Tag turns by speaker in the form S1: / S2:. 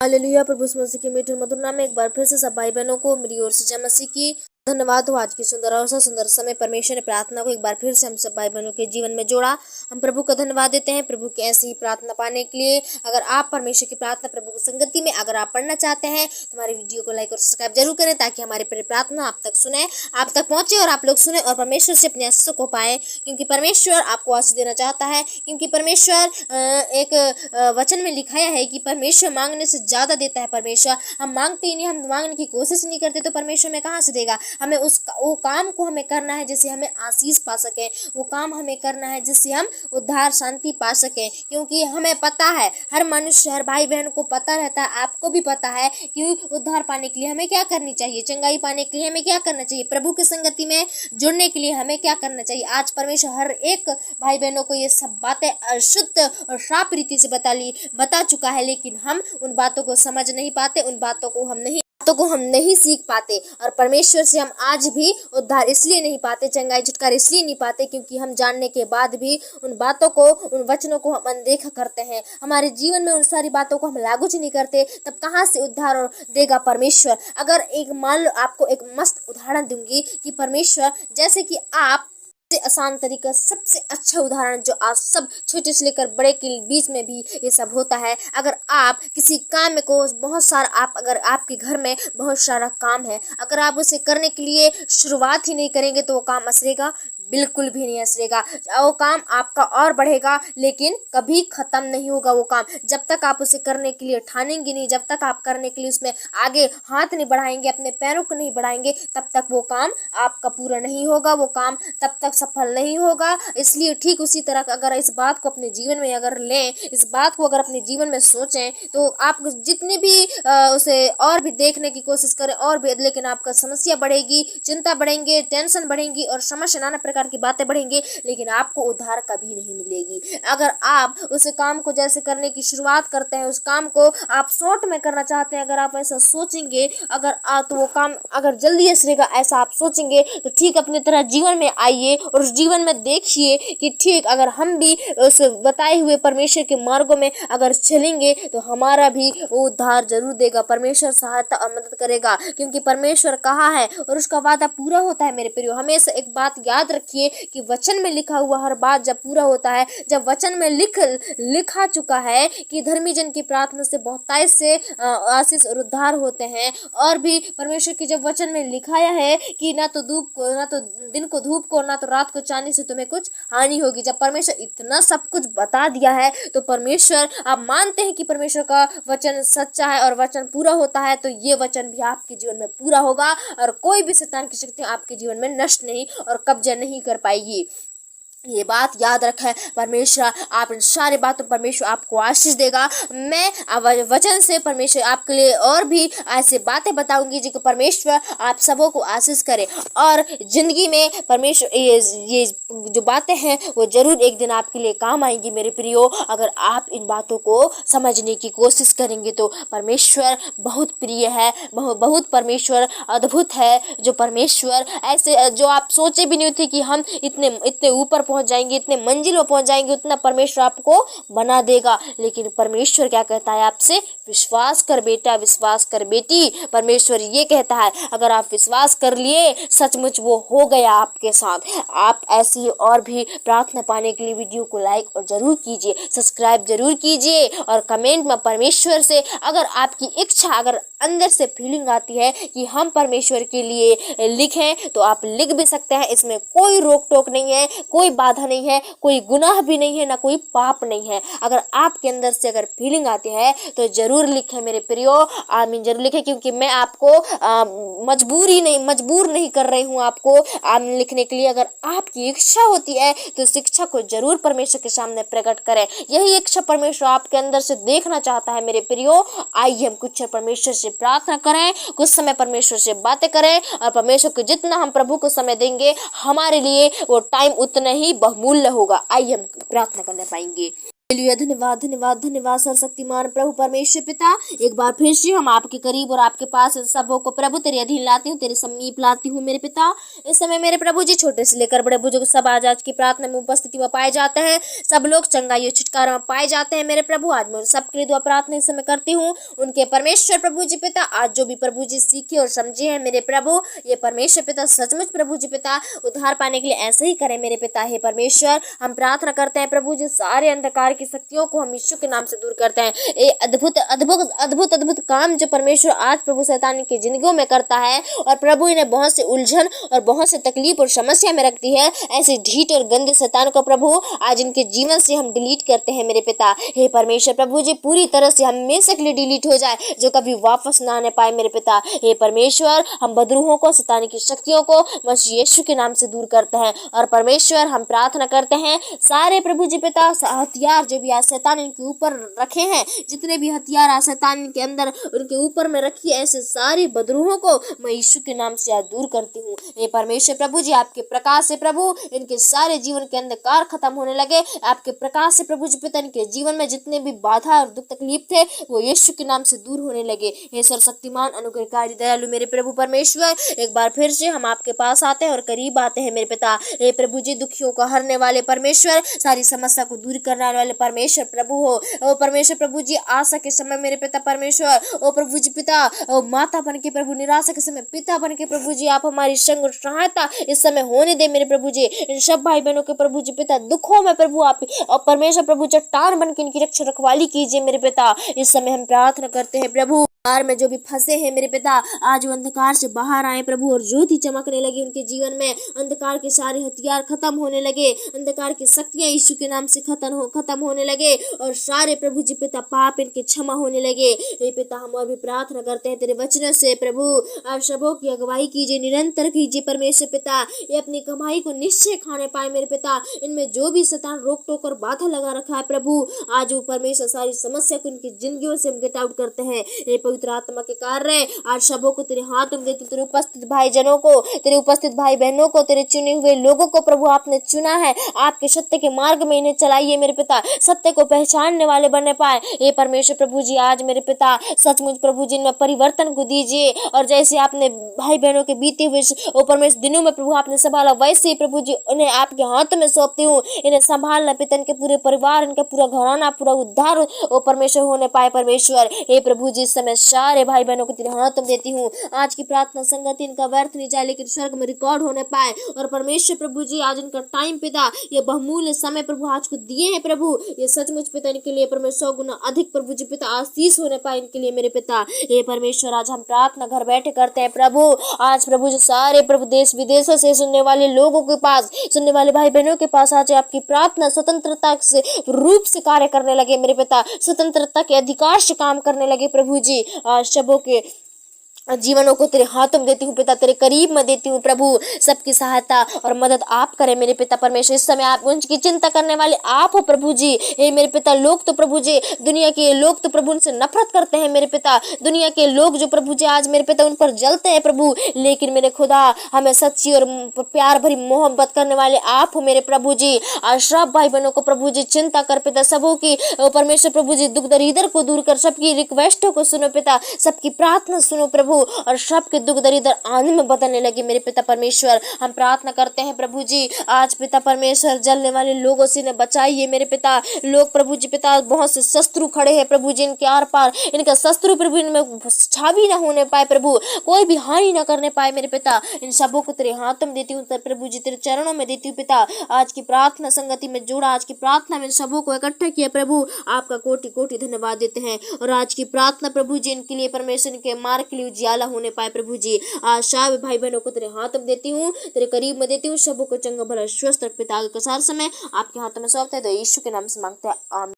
S1: Hallelujah. प्रभु यीशु मसीह के मीठे और मधुर नाम में एक बार फिर से सब भाई बहनों को मेरी ओर से जय मसीह की धन्यवाद हो। आज की सुंदर और सुंदर समय परमेश्वर ने प्रार्थना को एक बार फिर से हम सब भाई बहनों के जीवन में जोड़ा। हम प्रभु का धन्यवाद देते हैं प्रभु की ऐसी ही प्रार्थना पाने के लिए। अगर आप परमेश्वर की प्रार्थना प्रभु की संगति में अगर आप पढ़ना चाहते हैं तो हमारे वीडियो को लाइक और सब्सक्राइब जरूर करें, ताकि हमारी प्रार्थना आप तक सुने, आप तक पहुंचे और आप लोग सुने और परमेश्वर से अपने आशीषों को पाए, क्योंकि परमेश्वर आपको आशीष देना चाहता है। क्योंकि परमेश्वर एक वचन में लिखाया है कि परमेश्वर मांगने से ज्यादा देता है। परमेश्वर हम मांगते ही नहीं, हम मांगने की कोशिश नहीं करते तो परमेश्वर में कहाँ से देगा। हमें वो काम को हमें करना है जिससे हमें आशीष पा सके, वो काम हमें करना है जिससे हम उद्धार शांति पा सके। क्योंकि हमें पता है, हर मनुष्य हर भाई बहन को पता रहता है, आपको भी पता है कि उद्धार पाने के लिए हमें क्या करनी चाहिए, चंगाई पाने के लिए हमें क्या करना चाहिए, प्रभु की संगति में जुड़ने के लिए हमें क्या करना चाहिए। आज परमेश्वर हर एक भाई बहनों को ये सब बातें अशुद्ध और श्राप रीति से बता चुका है, लेकिन हम उन बातों को समझ नहीं पाते, उन बातों को हम नहीं सीख पाते। और परमेश्वर से हम आज भी उद्धार इसलिए नहीं पाते, चंगाई छुटकारा इसलिए नहीं पाते, क्योंकि हम जानने के बाद भी उन बातों को, उन वचनों को हम अनदेखा करते हैं। हमारे जीवन में उन सारी बातों को हम लागू नहीं करते, तब कहाँ से उद्धार देगा परमेश्वर। अगर एक मान लो, आपको एक मस्त उदाहरण दूंगी कि परमेश्वर, जैसे कि आप आसान तरीका, सबसे अच्छा उदाहरण जो आज सब छोटे से लेकर बड़े के बीच में भी ये सब होता है। अगर आप किसी काम को बहुत सारा, अगर आपके घर में बहुत सारा काम है, अगर आप उसे करने के लिए शुरुआत ही नहीं करेंगे तो वो काम असरेगा, बिल्कुल भी नहीं असरेगा। वो काम आपका और बढ़ेगा, लेकिन कभी खत्म नहीं होगा। वो काम जब तक आप उसे करने के लिए ठानेंगे नहीं, जब तक आप करने के लिए उसमें आगे हाथ नहीं बढ़ाएंगे, अपने पैरों को नहीं बढ़ाएंगे, तब तक वो काम आपका पूरा नहीं होगा, वो काम तब तक सफल नहीं होगा। इसलिए ठीक उसी तरह अगर इस बात को अपने जीवन में अगर लें, इस बात को अगर अपने जीवन में सोचें, तो आप जितनी भी उसे और भी देखने की कोशिश करें और भी, लेकिन आपका समस्या बढ़ेगी, चिंता बढ़ेंगे, टेंशन बढ़ेंगी और समस्या नाना प्रकार की बातें बढ़ेंगे, लेकिन आपको उद्धार कभी नहीं मिलेगी। अगर आप उस काम को जैसे करने की शुरुआत करते हैं, उस काम को आप शॉर्ट में करना चाहते हैं, अगर आप ऐसा सोचेंगे, तो वो काम अगर जल्दी असरेगा, ऐसा आप सोचेंगे, तो ठीक अपनी तरह जीवन में आइए और उस जीवन में देखिए कि ठीक अगर हम भी उस बताए हुए परमेश्वर के मार्गों में अगर चलेंगे तो हमारा भी उद्धार जरूर देगा। परमेश्वर सहायता और मदद करेगा, क्योंकि परमेश्वर कहा है और उसका वादा पूरा होता है। मेरे प्रियो, हमेशा एक बात याद रखिए कि वचन में लिखा हुआ हर बात जब पूरा होता है, जब वचन में लिखा चुका है कि धर्मी जन की प्रार्थना से बहुतायत से आशीष और उद्धार होते हैं, और भी परमेश्वर की जब वचन में लिखाया है कि ना तो दिन को धूप को, ना तो रात को चांदी से तुम्हें कुछ हानि होगी। जब परमेश्वर इतना सब कुछ बता दिया है, तो परमेश्वर, आप मानते हैं कि परमेश्वर का वचन सच्चा है और वचन पूरा होता है, तो ये वचन भी आपके जीवन में पूरा होगा और कोई भी शैतान की शक्ति आपके जीवन में नष्ट नहीं और कब्जा नहीं कर पाएगी। ये बात याद रखें। परमेश्वर आप इन सारी बातों, परमेश्वर आपको आशीष देगा। मैं वचन से परमेश्वर आपके लिए और भी ऐसे बातें बताऊंगी जो कि परमेश्वर आप सबों को आशीष करे, और जिंदगी में परमेश्वर ये जो बातें हैं वो जरूर एक दिन आपके लिए काम आएंगी। मेरे प्रियो, अगर आप इन बातों को समझने की कोशिश करेंगे तो परमेश्वर बहुत प्रिय है, बहुत परमेश्वर अद्भुत है। जो परमेश्वर ऐसे जो आप सोचे भी नहीं होते कि हम इतने ऊपर पहुंच जाएंगे, इतने मंजिल में पहुंच जाएंगे, उतना परमेश्वर आपको बना देगा। लेकिन परमेश्वर क्या कहता है आपसे? विश्वास कर बेटा, विश्वास कर बेटी। परमेश्वर ये कहता है, अगर आप विश्वास कर लिए, सचमुच वो हो गया आपके साथ। आप ऐसी और भी प्रार्थना पाने के लिए वीडियो को लाइक और जरूर कीजिए, सब्सक्राइब जरूर कीजिए, और कमेंट में परमेश्वर से अगर आपकी इच्छा, अगर अंदर से फीलिंग आती है कि हम परमेश्वर के लिए लिखें, तो आप लिख भी सकते हैं। इसमें कोई रोक टोक नहीं है, कोई बाधा नहीं है, कोई गुनाह भी नहीं है, ना कोई पाप नहीं है। अगर आपके अंदर से अगर फीलिंग आती है तो जरूर लिखें मेरे प्रियो, आमीन जरूर लिखें, क्योंकि मैं आपको मजबूर नहीं कर रही हूँ आपको आमीन लिखने के लिए। अगर आपकी इच्छा होती है तो इस इच्छा को जरूर परमेश्वर के सामने प्रकट करें। यही इच्छा परमेश्वर आपके अंदर से देखना चाहता है मेरे प्रियो। आइए हम कुछ परमेश्वर से प्रार्थना करें, कुछ समय परमेश्वर से बातें करें, और परमेश्वर को जितना हम प्रभु को समय देंगे, हमारे लिए वो टाइम उतना ही बहुमूल्य होगा। आइए हम प्रार्थना करने पाएंगे। हालेलुया। धन्यवाद धन्यवाद धन्यवाद सर्वशक्तिमान प्रभु परमेश्वर पिता, एक बार फिर से हम आपके करीब और आपके पास इन सबों को प्रभु तेरे अधीन लाती हूँ, तेरे समीप लाती हूँ मेरे पिता। इस समय मेरे प्रभु जी छोटे से लेकर बड़े बुजुर्ग सब आज की प्रार्थना में उपस्थिति में पाए जाते हैं। सब लोग चंगाई और छुटकारा में पाए जाते हैं मेरे प्रभु। आज मैं उन सबके लिए दुआ प्रार्थना इस समय करती हूँ। उनके परमेश्वर प्रभु जी पिता आज जो भी प्रभु जी सीखे और समझे हैं मेरे प्रभु, ये परमेश्वर पिता सचमुच प्रभु जी पिता उद्धार पाने के लिए ऐसे ही करें मेरे पिता। हे परमेश्वर, हम प्रार्थना करते हैं प्रभु जी, सारे अंधकार की शक्तियों को हम यीशु के नाम से दूर करते हैं। ये अद्भुत अद्भुत अद्भुत अद्भुत काम जो परमेश्वर आज प्रभु शैतान की जिंदगियों में करता है और प्रभु इन्हें बहुत से उलझन और बहुत से तकलीफ और समस्या में रखती है, ऐसे ढीठ और गंदे शैतान को प्रभु आज इनके जीवन से हम डिलीट करते हैं मेरे पिता। हे परमेश्वर प्रभु जी, पूरी तरह से हमेशा के लिए डिलीट हो जाए, जो कभी वापस ना आने पाए मेरे पिता। हे परमेश्वर, हम बदरूहों को शैतान की शक्तियों को मसीह यीशु के नाम से दूर करते हैं। और परमेश्वर, हम प्रार्थना करते हैं सारे प्रभु जी पिता हथियार जो भी आज शैतान इनके ऊपर रखे हैं, जितने भी हथियार आज शैतान इनके अंदर उनके ऊपर में रखी है, ऐसे सारी बदरूहों को मैं यीशु के नाम से आज दूर करती हूँ। हे परमेश्वर प्रभु जी, आपके प्रकाश से प्रभु इनके सारे जीवन के अंधकार खत्म होने लगे। आपके प्रकाश से प्रभु जी पिता इनके जीवन में जितने भी बाधा और दुख तकलीफ थे वो यीशु के नाम से दूर होने लगे। हे सर्वशक्तिमान अनुग्रहकारी दयालु मेरे प्रभु परमेश्वर, एक बार फिर से हम आपके पास आते हैं और करीब आते हैं मेरे पिता। हे प्रभु जी, दुखियों को हरने वाले परमेश्वर, सारी समस्या को दूर करने वाले परमेश्वर प्रभु हो। ओ परमेश्वर प्रभु जी, आशा के समय मेरे पिता परमेश्वर, ओ प्रभु जी पिता, ओ माता बन के प्रभु निराशा के समय पिता बन के प्रभु जी आप हमारी संग और सहायता इस समय होने दे मेरे प्रभु जी। इन सब भाई बहनों के प्रभु जी पिता दुखों में प्रभु आप और परमेश्वर प्रभु चट्टान बन के इनकी रक्षा रखवाली कीजिए मेरे पिता। इस समय हम प्रार्थना करते हैं प्रभु, अंधकार में जो भी फंसे हैं मेरे पिता, आज वो अंधकार से बाहर आए प्रभु और ज्योति चमकने लगी उनके जीवन में। अंधकार के सारे हथियार खत्म होने लगे, अंधकार की शक्तियां यीशु के नाम से खत्म होने लगे और सारे प्रभु जी पिता पाप इनके क्षमा होने लगे। हे पिता, हम और भी प्रार्थना करते हैं तेरे वचनों से प्रभु आप सबों की अगुवाई कीजिए, निरंतर कीजिए परमेश्वर पिता। ये अपनी कमाई को निश्चय खाने पाए मेरे पिता। इनमें जो भी शैतान रोक टोक और बाधा लगा रखा है प्रभु, आज वो परमेश्वर सारी समस्या को इनकी जिंदगियों से हम गेट आउट करते हैं। हे पवित्र आत्मा के कार्य आज सबों को तेरे हाथों में देती, तेरे उपस्थित भाई जनों को, तेरे उपस्थित भाई बहनों को, तेरे चुने हुए लोगों को प्रभु आपने चुना है। आपके सत्य के मार्ग में इन्हें चलाइए मेरे पिता, सत्य को पहचानने वाले बनने पाए। ये परमेश्वर प्रभु जी आज मेरे पिता सचमुच प्रभु जी में परिवर्तन को दीजिए और जैसे आपने भाई बहनों के बीते हुए ओ परमेश्वर दिनों में प्रभु आपने संभाला, वैसे ही प्रभु जी उन्हें आपके हाथों में सौंपती हूँ। इन्हें संभालना पिता, इनके पूरे परिवार, इनका पूरा घराना, पूरा उद्धार ओ परमेश्वर होने पाए परमेश्वर। हे प्रभु जी, इस समय सारे भाई बहनों को तेरे हाथों में देती हूँ। आज की प्रार्थना संगति इनका व्यर्थ नहीं जाए, लेकिन स्वर्ग में रिकॉर्ड होने पाए। और परमेश्वर प्रभु जी आज इनका टाइम पिता, ये बहुमूल्य समय प्रभु आज को दिए हैं प्रभु, ये सचमुच पिता इनके लिए परमेश्वर 100 गुना अधिक प्रभु जी पिता आशीष होने पाए इनके लिए मेरे पिता। हे परमेश्वर, आज हम प्रार्थना घर बैठे करते हैं प्रभु। आज प्रभु जी सारे प्रभु देश विदेशों से सुनने वाले लोगों के पास, सुनने वाले भाई बहनों के पास आज आपकी प्रार्थना स्वतंत्रता से रूप से कार्य करने लगे मेरे पिता, स्वतंत्रता के अधिकार से काम करने लगे प्रभु जी। आज सबों के जीवनों को तेरे हाथों में देती हूँ पिता, तेरे करीब में देती हूँ प्रभु। सबकी सहायता और मदद आप करें मेरे पिता परमेश्वर। इस समय आप उनकी चिंता करने वाले आप हो प्रभु जी। हे मेरे पिता, लोग तो प्रभु जी, दुनिया के लोग तो प्रभु उनसे नफरत करते हैं मेरे पिता। दुनिया के लोग जो प्रभु जी आज मेरे पिता उन पर जलते हैं प्रभु, लेकिन मेरे खुदा हमें सच्ची और प्यार भरी मोहब्बत करने वाले आप हो मेरे प्रभु जी। आज सब भाई बहनों को प्रभु जी चिंता कर पिता, सबों की परमेश्वर प्रभु जी दुख दरिद्र को दूर कर, सबकी रिक्वेस्टों को सुनो पिता, सबकी प्रार्थना सुनो प्रभु और सबके दुख दरिद्र आनंद में बदलने लगे मेरे पिता परमेश्वर। हम प्रार्थना करते हैं प्रभु जी, आज पिता परमेश्वर जलने वाले लोगों से इन्हें बचाइए मेरे पिता। लोग प्रभु जी पिता बहुत से शत्रु खड़े हैं प्रभु जी, इनके आर पार इनका शत्रु प्रभु इनमें छावी ना होने पाए प्रभु, कोई भी हानि ना करने पाए मेरे पिता। इन सबों को तेरे हाथों में देती हूँ प्रभु जी, तेरे चरणों में देती हूँ पिता। आज की प्रार्थना संगति में जोड़ा, आज की प्रार्थना में सबों को इकट्ठा किया प्रभु, आपका कोटि कोटि धन्यवाद देते हैं। और आज की प्रार्थना प्रभु जी इनके लिए परमेश्वर के मार्ग के लिए उजियाला होने पाए प्रभु जी। आज सब भाई बहनों को तेरे हाथ में देती हूँ, तेरे करीब में देती हूँ, सबों को चंगा भला स्वस्थ पिता के सार समय आपके हाथों में सौंपते हैं। तो यीशु के नाम से मांगते हैं, आमीन।